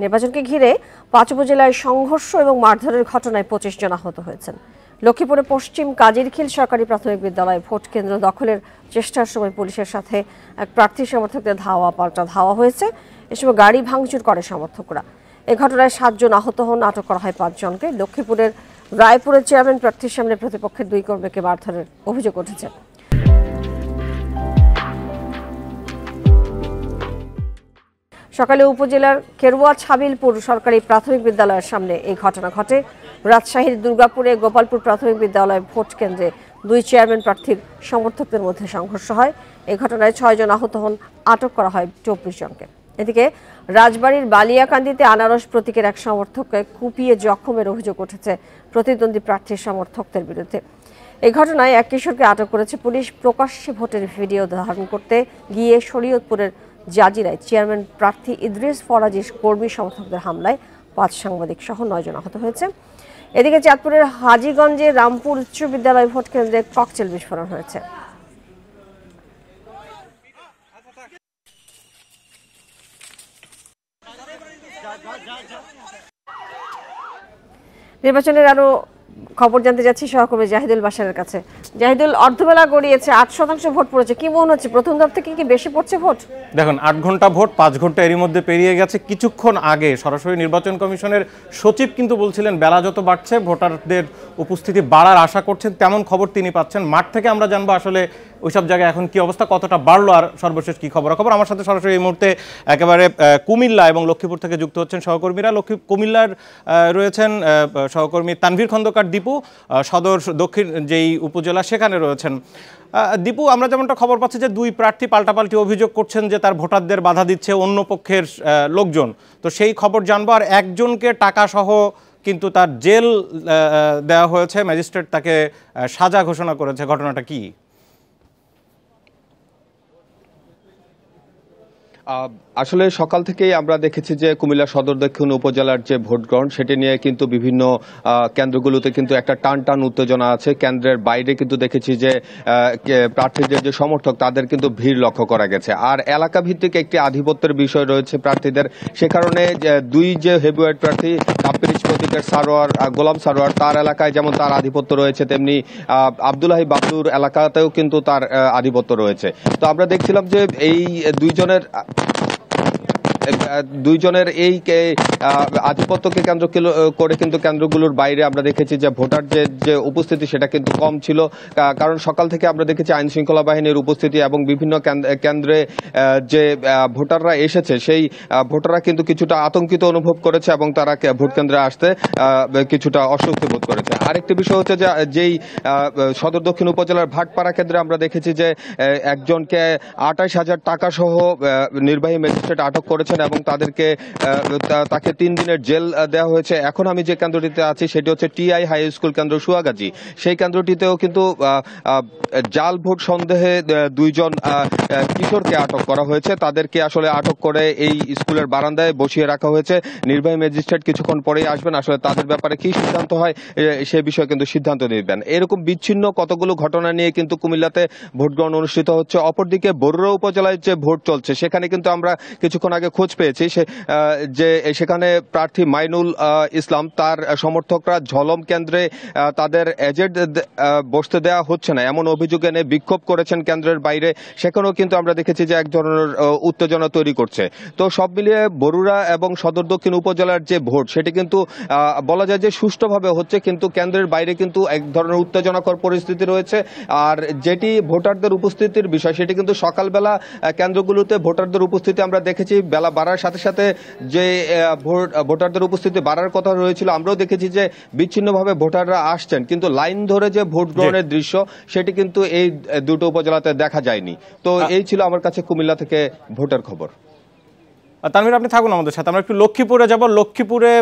নির্বাচনকে ঘিরে ৫ উপজেলায় সংঘর্ষ এবং মারধরের ঘটনায় ২৫ জন আহত হয়েছেন। লক্ষ্মীপুরে পশ্চিম কাজিরখিল সরকারি প্রাথমিক বিদ্যালয়ে ভোট কেন্দ্র দখলের চেষ্টার সময় পুলিশের সাথে এক প্রার্থী সমর্থকদের ধাওয়া পাল্টা ধাওয়া হয়েছে। এ সময় গাড়ি ভাঙচুর করে সমর্থকরা। এ ঘটনায় ৭ জন আহত হন, আটক করা হয় ৫ জনকে। লক্ষ্মীপুরের রায়পুরের চেয়ারম্যান প্রার্থীর সামনে প্রতিপক্ষের ২ কর্মীকে মারধরের অভিযোগ উঠেছে। সকালে উপজেলার কেরুয়া ছাবিলপুর সরকারি প্রাথমিক বিদ্যালয়ের সামনে এই ঘটনা ঘটে। রাজশাহীর দুর্গাপুরে গোপালপুর প্রাথমিক বিদ্যালয় ভোট কেন্দ্রে ২ চেয়ারম্যান প্রার্থীর সমর্থকদের মধ্যে সংঘর্ষ হয়। এই ঘটনায় ৬ জন আহত হন, আটক করা হয় ২৪ জনকে। এদিকে রাজবাড়ীর বালিয়াকান্দিতে আনারস প্রতীকের এক সমর্থককে কুপিয়ে জখমের অভিযোগ উঠেছে প্রতিদ্বন্দ্বী প্রার্থীর সমর্থকদের বিরুদ্ধে। এই ঘটনায় এক কিশোরকে আটক করেছে পুলিশ। প্রকাশ্যে ভোটের ভিডিও ধারণ করতে গিয়ে শরীয়তপুরের জাজিরায় চেয়ারম্যান প্রার্থী ইদ্রিস ফরাজির কর্মী সমর্থকদের হামলায় ৫ সাংবাদিক সহ ৯ জন আহত হয়েছে। এদিকে চাঁদপুরের হাজীগঞ্জে রামপুর উচ্চ বিদ্যালয় ভোট কেন্দ্রে ককটেল বিস্ফোরণ হয়েছে। নির্বাচনের আরো খবর জানতে যাচ্ছি সহকর্মী জাহিদুল বাশারের কাছে। জাহিদুল, অর্ধবেলা গড়িয়েছে, ৮% ভোট পড়েছে, কি মনে হচ্ছে প্রথম ধাপ থেকে কি বেশি পড়ছে ভোট? দেখুন, ৮ ঘন্টা ভোট ৫ ঘন্টা এরই মধ্যে পেরিয়ে গেছে। কিছুক্ষণ আগে সরাসরি নির্বাচন কমিশনের সচিব কিন্তু বলছিলেন বেলা যত বাড়ছে ভোটারদের উপস্থিতি বাড়ার আশা করছেন, তেমন খবর তিনি পাচ্ছেন। মাঠ থেকে আমরা জানবো আসলে ওইসব জায়গায় এখন কি অবস্থা, কতটা বাড়লো আর সর্বশেষ কি খবর। আমার সাথে সরাসরি এই মুহূর্তে একেবারে কুমিল্লা এবং লক্ষ্মীপুর থেকে যুক্ত হচ্ছেন সহকর্মীরা। কুমিল্লার রয়েছেন সহকর্মী তানভীর খন্দকার দীপু, সদর দক্ষিণ যেই উপজেলা সেখানে রয়েছেন। দীপু, আমরা যেমনটা খবর পাচ্ছি যে ২ প্রার্থী পাল্টাপাল্টি অভিযোগ করছেন যে তার ভোটারদের বাধা দিচ্ছে অন্য পক্ষের লোকজন, তো সেই খবর জানবো। আর একজনকে টাকা সহ কিন্তু তার জেল দেওয়া হয়েছে, ম্যাজিস্ট্রেট তাকে সাজা ঘোষণা করেছে, ঘটনাটা কি? আসলে সকাল থেকেই আমরা দেখেছি যে কুমিল্লা সদর দক্ষিণ উপজেলার যে ভোট গ্রহণ সেটি নিয়ে কিন্তু বিভিন্ন কেন্দ্রগুলোতে কিন্তু একটা টান উত্তেজনা আছে। কেন্দ্রের বাইরে কিন্তু দেখেছি যে প্রার্থীদের যে সমর্থক তাদের কিন্তু ভিড় লক্ষ্য করা গেছে। আর এলাকা ভিত্তিক একটি আধিপত্যের বিষয় রয়েছে প্রার্থীদের, সে কারণে ২ যে হেভিওয়েট প্রার্থী কাপ্পিরিচ প্রতীকের গোলাম সারোয়ার, তার এলাকায় যেমন তার আধিপত্য রয়েছে, তেমনি আব্দুল্লাহি বাবলুর এলাকাতেও কিন্তু তার আধিপত্য রয়েছে। তো আমরা দেখছিলাম যে এই দুইজনের এই আধিপত্যকে কেন্দ্র করে কিন্তু কেন্দ্রগুলোর বাইরে আমরা দেখেছি যে ভোটার যে উপস্থিতি সেটা কিন্তু কম ছিল। কারণ সকাল থেকে আমরা দেখেছি আইন শৃঙ্খলা বাহিনীর উপস্থিতি এবং বিভিন্ন কেন্দ্রে যে ভোটাররা এসেছে সেই ভোটাররা কিন্তু কিছুটা আতঙ্কিত অনুভব করেছে এবং তারা ভোট কেন্দ্রে আসতে কিছুটা অস্বস্তি বোধ করেছে। আরেকটি বিষয় হচ্ছে যে যেই সদর দক্ষিণ উপজেলার ভাটপাড়া কেন্দ্রে আমরা দেখেছি যে একজনকে ২৮,০০০ টাকা সহ নির্বাহী ম্যাজিস্ট্রেট আটক করেছেন এবং তাকে ৩ দিনের জেল দেওয়া হয়েছে। এখন আমি যে কেন্দ্রটিতে আছি সেটি হচ্ছে টিআই হাই স্কুল কেন্দ্র সুয়াগাজী। সেই কেন্দ্রটিতেও কিন্তু জাল ভোট সন্দেহে ২ জন কিশোরকে আটক করা হয়েছে। তাদেরকে আসলে আটক করে এই স্কুলের বারান্দায় বসিয়ে রাখা হয়েছে। নির্বাহী ম্যাজিস্ট্রেট কিছুক্ষণ পরেই আসবেন, আসলে তাদের ব্যাপারে কি সিদ্ধান্ত হয় সে বিষয়ে কিন্তু সিদ্ধান্ত নেবেন। এরকম বিচ্ছিন্ন কতগুলো ঘটনা নিয়ে কিন্তু কুমিল্লাতে ভোট গ্রহণ অনুষ্ঠিত হচ্ছে। অপরদিকে বরুড়া উপজেলায় যে ভোট চলছে সেখানে কিন্তু আমরা কিছুক্ষণ আগে খোঁজ পেয়েছি যে সেখানে প্রার্থী মাইনুল ইসলাম তার সমর্থকরা ঝলম কেন্দ্রে তাদের এজেন্ট বসতে দেওয়া হচ্ছে না এমন অভিযোগ এনে বিক্ষোভ করেছেন কেন্দ্রের বাইরে। সেখানেও কিন্তু আমরা দেখেছি যে এক ধরনের উত্তেজনা তৈরি করছে। তো সব মিলিয়ে বরুড়া এবং সদর দক্ষিণ উপজেলার যে ভোট সেটি কিন্তু বলা যায় যে সুষ্ঠুভাবে হচ্ছে, কিন্তু কেন্দ্রের বাইরে কিন্তু এক ধরনের উত্তেজনাকর পরিস্থিতি রয়েছে। আর যেটি ভোটারদের উপস্থিতির বিষয় সেটি কিন্তু সকালবেলা কেন্দ্রগুলোতে ভোটারদের উপস্থিতি আমরা দেখেছি বেলা বাড়ার সাথে সাথে যে ভোটারদের উপস্থিতি বাড়ার কথা রয়েছিল, আমরাও দেখেছি যে বিচ্ছিন্নভাবে ভোটাররা আসছেন, কিন্তু লাইন ধরে যে ভোট গ্রহণের দৃশ্য সেটি কিন্তু এই দুটো উপজেলাতে দেখা যায়নি। তো এই ছিল আমার কাছে কুমিল্লা থেকে ভোটের খবর। তানভীর, আপনি থাকুন আমাদের সাথে। আমরা একটু লক্ষ্মীপুরে যাব। লক্ষ্মীপুরে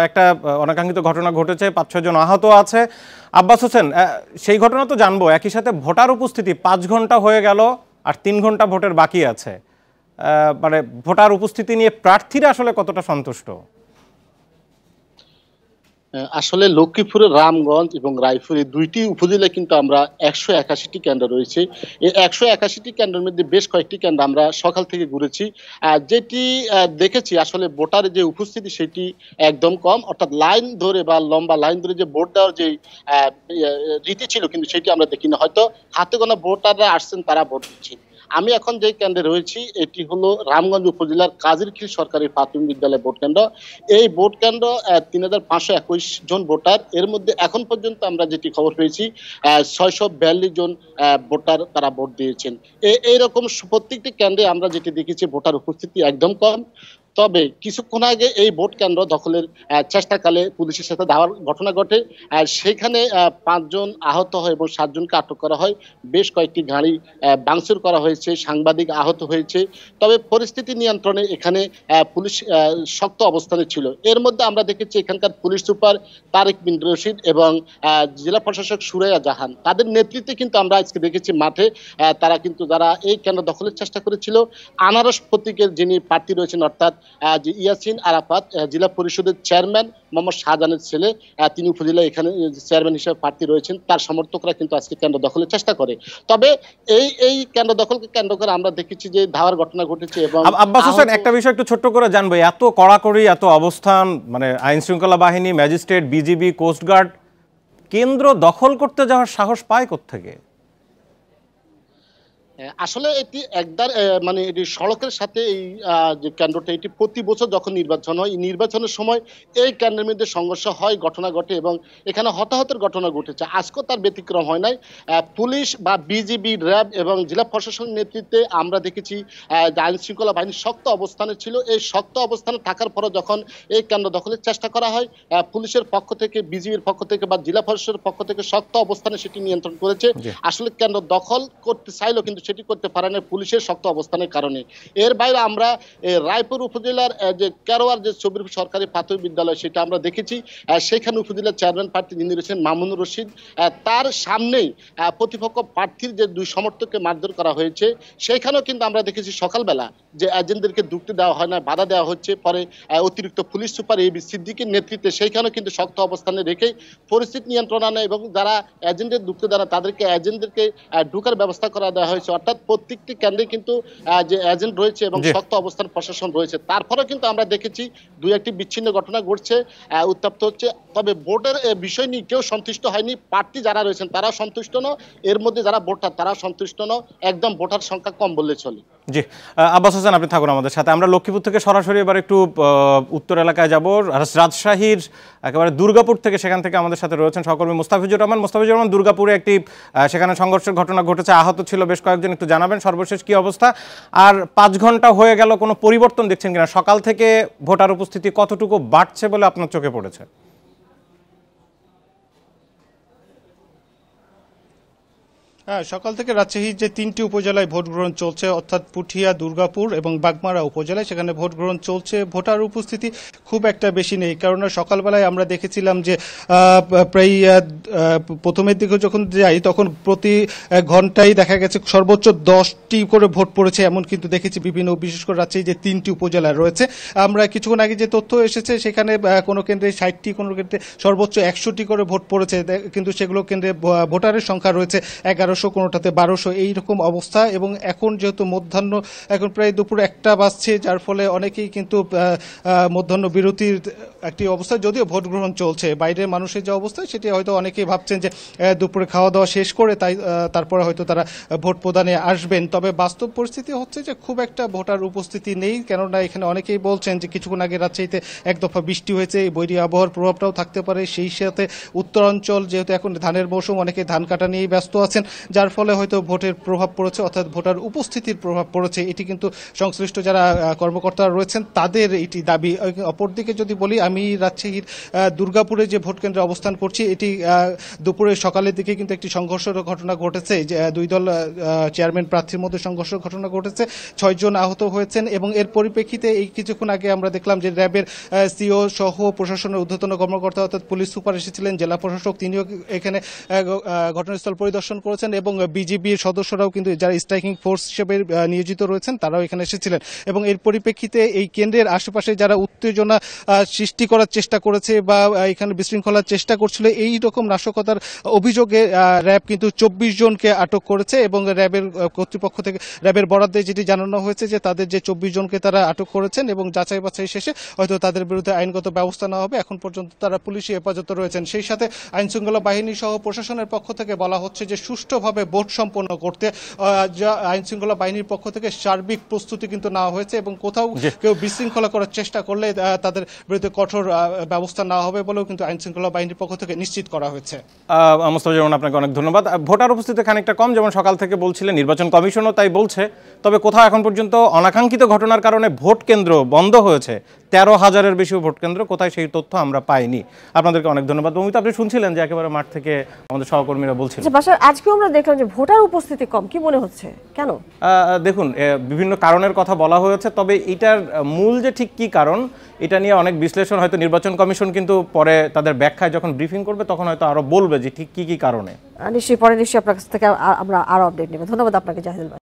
একটা অনাকাঙ্ক্ষিত ঘটনা ঘটেছে, ৫-৬ জন আহত আছে। আব্বাস হোসেন, সেই ঘটনা তো জানবো। একই সাথে ভোটার উপস্থিতি ৫ ঘন্টা হয়ে গেল আর ৩ ঘন্টা ভোটের বাকি আছে। মানে ভোটার উপস্থিতি নিয়ে প্রার্থীরা আসলে কতটা সন্তুষ্ট? আসলে লক্ষ্মীপুরের রামগঞ্জ এবং রায়পুর এই দুইটি উপজেলায় কিন্তু আমরা 181টি কেন্দ্র রয়েছে। এই 181টি কেন্দ্রের মধ্যে বেশ কয়েকটি কেন্দ্র আমরা সকাল থেকে ঘুরেছি। যেটি দেখেছি আসলে ভোটারের যে উপস্থিতি সেটি একদম কম, অর্থাৎ লাইন ধরে বা লম্বা লাইন ধরে যে ভোট দেওয়ার যে রীতি ছিল কিন্তু সেটি আমরা দেখিনি। হয়তো হাতে গোনা ভোটাররা আসছেন, তারা ভোট দিচ্ছেন। আমি এখন যে কেন্দ্রে রয়েছি এটি হলো রামগঞ্জ উপজেলার কাজিরখিল সরকারি প্রাথমিক বিদ্যালয় ভোট কেন্দ্র। এই ভোট কেন্দ্র 3521 জন ভোটার, এর মধ্যে এখন পর্যন্ত আমরা যেটি খবর পেয়েছি 642 জন ভোটার তারা ভোট দিয়েছেন। এইরকম প্রত্যেকটি কেন্দ্রে আমরা যেটি দেখেছি ভোটার উপস্থিতি একদম কম। তবে কিছুক্ষণ আগে এই ভোট কেন্দ্র দখলের চেষ্টাকালে পুলিশের সাথে ধাওয়ার ঘটনা ঘটে, আর সেখানে 5 জন আহত হয় এবং 7 জনকে আটক করা হয়। বেশ কয়েকটি গাড়ি ভাঙচুর করা হয়েছে, সাংবাদিক আহত হয়েছে। তবে পরিস্থিতি নিয়ন্ত্রণে এখানে পুলিশ শক্ত অবস্থানে ছিল। এর মধ্যে আমরা দেখেছি এখানকার পুলিশ সুপার তারেক বিন রশিদ এবং জেলা প্রশাসক সুরাইয়া জাহান, তাদের নেতৃত্বে কিন্তু আমরা আজকে দেখেছি মাঠে তারা কিন্তু যারা এই কেন্দ্র দখলের চেষ্টা করেছিল, আনারস প্রতীকের যিনি প্রার্থী রয়েছেন অর্থাৎ যে ইয়াসিন আরাফাত, জেলা পরিষদের চেয়ারম্যান মোহাম্মদ শাহজাহানের ছেলে, তিনি উপজেলা এখানে চেয়ারম্যান হিসেবে প্রার্থী রয়েছেন, তার সমর্থকরা কিন্তু আজকে কেন্দ্র দখলের চেষ্টা করে। তবে এই কেন্দ্র দখলকে কেন্দ্র করে আমরা দেখেছি যে ধাওয়ার ঘটনা ঘটেছে। এবং আব্বাস হোসেন, একটা বিষয় একটু ছোট্ট করে জানবো, এত কড়াকড়ি এত অবস্থান, মানে আইন শৃঙ্খলা বাহিনী, ম্যাজিস্ট্রেট, বিজিবি, কোস্টগার্ড কেন্দ্র দখল করতে যাওয়ার সাহস পায় কোত্থেকে? আসলে এটি একদার মানে এটি সড়কের সাথে এই যে কেন্দ্রটা, এটি প্রতি বছর যখন নির্বাচন হয়, নির্বাচনের সময় এই কেন্দ্রের মধ্যে সংঘর্ষ হয়, ঘটনা ঘটে এবং এখানে হতাহতের ঘটনা ঘটেছে। আজকেও তার ব্যতিক্রম হয় নাই। পুলিশ বা বিজিবি, র্যাব এবং জেলা প্রশাসনের নেতৃত্বে আমরা দেখেছি আইন শৃঙ্খলা বাহিনীর শক্ত অবস্থানে ছিল। এই শক্ত অবস্থানে থাকার পরে যখন এই কেন্দ্র দখলের চেষ্টা করা হয়, পুলিশের পক্ষ থেকে, বিজিবির পক্ষ থেকে বা জেলা প্রশাসনের পক্ষ থেকে শক্ত অবস্থানে সেটি নিয়ন্ত্রণ করেছে। আসলে কেন্দ্র দখল করতে চাইলেও কিন্তু সেটি করতে পারে না পুলিশের শক্ত অবস্থানের কারণে। এর বাইরে আমরা রায়পুর উপজেলার যে কেরোয়ার যে ছবির সরকারি প্রাথমিক বিদ্যালয় সেটা আমরা দেখেছি। সেখানে উপজেলার চেয়ারম্যান প্রার্থী যিনি রয়েছেন মামুনুর রশিদ, তার সামনেই প্রতিপক্ষ প্রার্থীর যে 2 সমর্থককে মারধর করা হয়েছে। সেখানেও কিন্তু আমরা দেখেছি সকালবেলা যে এজেন্টদেরকে ঢুকতে দেওয়া হয় না, বাধা দেওয়া হচ্ছে। পরে অতিরিক্ত পুলিশ সুপার এবি সিদ্দিকের নেতৃত্বে সেইখানেও কিন্তু শক্ত অবস্থানে রেখে পরিস্থিতি নিয়ন্ত্রণ আনে এবং যারা এজেন্টের ঢুকতে দেয় না তাদেরকে এজেন্টদেরকে ঢুকার ব্যবস্থা করা দেওয়া হয়েছে। অর্থাৎ প্রত্যেকটি কেন্দ্রে কিন্তু যে এজেন্ট রয়েছে এবং শক্ত অবস্থান প্রশাসন রয়েছে। তারপরে কিন্তু আমরা দেখেছি 2-1টি বিচ্ছিন্ন ঘটনা ঘটছে, উত্তপ্ত হচ্ছে। তবে ভোটের বিষয় নিয়ে কেউ সন্তুষ্ট হয়নি। প্রার্থী যারা রয়েছেন তারাও সন্তুষ্ট নয়, এর মধ্যে যারা ভোটার তারাও সন্তুষ্ট নয়। একদম ভোটার সংখ্যা কম বললে চলে। জি, আব্বাস হোসেন আপনি থাকুন আমাদের সাথে। আমরা লক্ষ্মীপুর থেকে সরাসরি এবার একটু উত্তর এলাকায় যাব, রাজশাহীর একেবারে দুর্গাপুর থেকে। সেখান থেকে আমাদের সাথে রয়েছেন সহকর্মী মুস্তাফিজুর রহমান। মুস্তাফিজুর রহমান, দুর্গাপুরে একটি সেখানে সংঘর্ষের ঘটনা ঘটেছে, আহত ছিল বেশ কয়েকজন, একটু জানাবেন সর্বশেষ কি অবস্থা? আর 5 ঘন্টা হয়ে গেল, কোনো পরিবর্তন দেখছেন কিনা? সকাল থেকে ভোটার উপস্থিতি কতটুকু বাড়ছে বলে আপনার চোখে পড়েছে? হ্যাঁ, সকাল থেকে রাজশাহীর যে 3টি উপজেলায় ভোট গ্রহণ চলছে, অর্থাৎ পুঠিয়া, দুর্গাপুর এবং বাগমারা উপজেলায়, সেখানে ভোট গ্রহণ চলছে। ভোটার উপস্থিতি খুব একটা বেশি নেই, কারণ সকালবেলায় আমরা দেখেছিলাম যে প্রায় প্রথমের দিকে যখন যাই তখন প্রতি ঘন্টায় দেখা গেছে সর্বোচ্চ 10টি করে ভোট পড়েছে, এমন কিন্তু দেখেছি বিভিন্ন, বিশেষ করে রাজশাহী যে 3টি উপজেলা রয়েছে। আমরা কিছুক্ষণ আগে যে তথ্য এসেছে সেখানে কোনো কেন্দ্রে 60টি, কোনো কেন্দ্রে সর্বোচ্চ 100টি করে ভোট পড়েছে, কিন্তু সেগুলো কেন্দ্রে ভোটারের সংখ্যা রয়েছে 1100, কোনোটাতে 1200, এইরকম অবস্থা। এবং এখন যেহেতু মধ্যাহ্ন, এখন প্রায় দুপুর 1টা বাজছে, যার ফলে অনেকেই কিন্তু মধ্যাহ্ন বিরতির একটি অবস্থা, যদিও ভোট গ্রহণ চলছে। বাইরের মানুষের যে অবস্থা সেটি হয়তো অনেকেই ভাবছেন যে দুপুরে খাওয়া দাওয়া শেষ করে তারপরে হয়তো তারা ভোট প্রদানে আসবেন। তবে বাস্তব পরিস্থিতি হচ্ছে যে খুব একটা ভোটার উপস্থিতি নেই, কেননা এখানে অনেকেই বলছেন যে কিছুক্ষণ আগে রাজশাহীতে এক দফা বৃষ্টি হয়েছে, এই বৈরী আবহাওয়ার প্রভাবটাও থাকতে পারে। সেই সাথে উত্তরাঞ্চল যেহেতু এখন ধানের মৌসুম, অনেকে ধান কাটা নিয়েই ব্যস্ত আছেন, যার ফলে হয়তো ভোটের প্রভাব পড়েছে, অর্থাৎ ভোটার উপস্থিতির প্রভাব পড়েছে। এটি কিন্তু সংশ্লিষ্ট যারা কর্মকর্তারা রয়েছেন তাদের এটি দাবি। অপরদিকে যদি বলি, আমি রাজশাহীর দুর্গাপুরে যে ভোট কেন্দ্রে অবস্থান করছি, এটি দুপুরে সকালের দিকে কিন্তু একটি সংঘর্ষের ঘটনা ঘটেছে, যে 2 দল চেয়ারম্যান প্রার্থীর মধ্যে সংঘর্ষের ঘটনা ঘটেছে, 6 জন আহত হয়েছেন। এবং এর পরিপ্রেক্ষিতে এই কিছুক্ষণ আগে আমরা দেখলাম যে র্যাবের সিও সহ প্রশাসনের ঊর্ধ্বতন কর্মকর্তা অর্থাৎ পুলিশ সুপার এসেছিলেন, জেলা প্রশাসক তিনিও এখানে ঘটনাস্থল পরিদর্শন করেছেন এবং বিজিবির সদস্যরাও কিন্তু যারা স্ট্রাইকিং ফোর্স হিসেবে নিয়োজিত রয়েছেন তারাও এখানে এসেছিলেন এবং এর পরিপ্রেক্ষিতে এই কেন্দ্রের আশেপাশে যারা উত্তেজনা সৃষ্টি করার চেষ্টা করেছে বা এখানে বিশৃঙ্খলার চেষ্টা করছিল এই রকম নাশকতার অভিযোগে র্যাব কিন্তু 24 জনকে আটক করেছে এবং র্যাবের কর্তৃপক্ষ থেকে র্যাবের বরাদ্দে যেটি জানানো হয়েছে যে তাদের যে 24 জনকে তারা আটক করেছেন এবং যাচাই বাছাই শেষে হয়তো তাদের বিরুদ্ধে আইনগত ব্যবস্থা নেওয়া হবে। এখন পর্যন্ত তারা পুলিশি হেফাজতে রয়েছেন। সেই সাথে আইনশৃঙ্খলা বাহিনী সহ প্রশাসনের পক্ষ থেকে বলা হচ্ছে যে সুষ্ঠুভাবে ভোট সম্পন্ন করতে যা আইনশৃঙ্খলা বাহিনীর পক্ষ থেকে সার্বিক প্রস্তুতি কিন্তু নেওয়া হয়েছে এবং কোথাও কেউ বিশৃঙ্খলা করার চেষ্টা করলে তাদের বিরুদ্ধে কঠোর ব্যবস্থা নেওয়া হবে বলেও কিন্তু আইনশৃঙ্খলা বাহিনীর পক্ষ থেকে নিশ্চিত করা হয়েছে। মোস্তফা জামান, আপনাকে অনেক ধন্যবাদ। ভোটার উপস্থিতি খানিকটা কম, যেমন সকাল থেকে বলছিলেন, নির্বাচন কমিশনও তাই বলছে, তবে কোথাও এখন পর্যন্ত অনাকাঙ্ক্ষিত ঘটনার কারণে ভোট কেন্দ্র বন্ধ হয়েছে, 13,000-এর বেশি ভোট কেন্দ্র, কোথায় সেই তথ্য আমরা পাইনি। আপনাদেরকে অনেক ধন্যবাদ। মমিতা, আপনি শুনছিলেন যে একেবারে মাঠ থেকে আমাদের সহকর্মীরা বলছিলেন। আজকেও আমরা দেখলাম যে ভোটার উপস্থিতি কম, কি মনে হচ্ছে কেন? দেখুন, বিভিন্ন কারণের কথা বলা হয়েছে, তবে এটার মূল যে ঠিক কি কারণ এটা নিয়ে অনেক বিশ্লেষণ হয়তো নির্বাচন কমিশন কিন্তু পরে তাদের ব্যাখ্যায় যখন ব্রিফিং করবে তখন হয়তো আরো বলবে যে ঠিক কি কি কারণে। নিশ্চয়ই পরে আপনার কাছ থেকে আমরা আরো আপডেট নেব। ধন্যবাদ আপনাকে জাহিদুল ভাই।